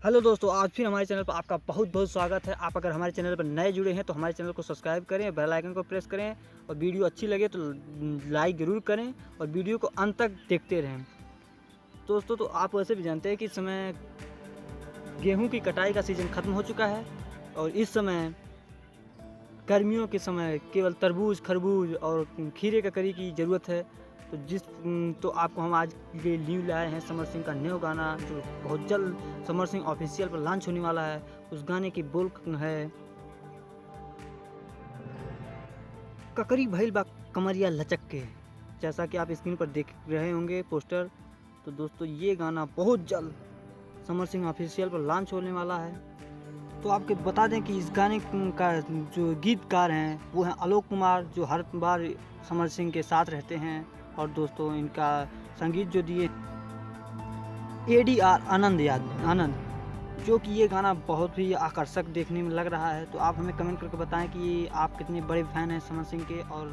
Hello दोस्तों, आज फिर हमारे चैनल पर आपका बहुत बहुत स्वागत है। आप अगर हमारे चैनल पर नए जुड़े हैं तो हमारे चैनल को सब्सक्राइब करें, बेल आइकन को प्रेस करें और वीडियो अच्छी लगे तो लाइक ज़रूर करें और वीडियो को अंत तक देखते रहें। दोस्तों, तो आप वैसे भी जानते हैं कि इस समय गेहूं की कटाई का सीज़न ख़त्म हो चुका है और इस समय गर्मियों के समय केवल तरबूज, खरबूज और खीरे ककड़ी की ज़रूरत है। तो आपको हम आज ये न्यू लाए हैं समर सिंह का न्यू गाना, जो बहुत जल्द समर सिंह ऑफिशियल पर लॉन्च होने वाला है। उस गाने की बोल है, ककरी भइल बा कमरिया लचक के। जैसा कि आप स्क्रीन पर देख रहे होंगे पोस्टर। तो दोस्तों, ये गाना बहुत जल्द समर सिंह ऑफिशियल पर लॉन्च होने वाला है। तो आपको बता दें कि इस गाने का जो गीतकार हैं वो हैं आलोक कुमार, जो हर बार समर सिंह के साथ रहते हैं। और दोस्तों, इनका संगीत जो दिए ADR आनंद, जो कि ये गाना बहुत ही आकर्षक देखने में लग रहा है। तो आप हमें कमेंट करके बताएं कि आप कितने बड़े फ़ैन हैं समर सिंह के और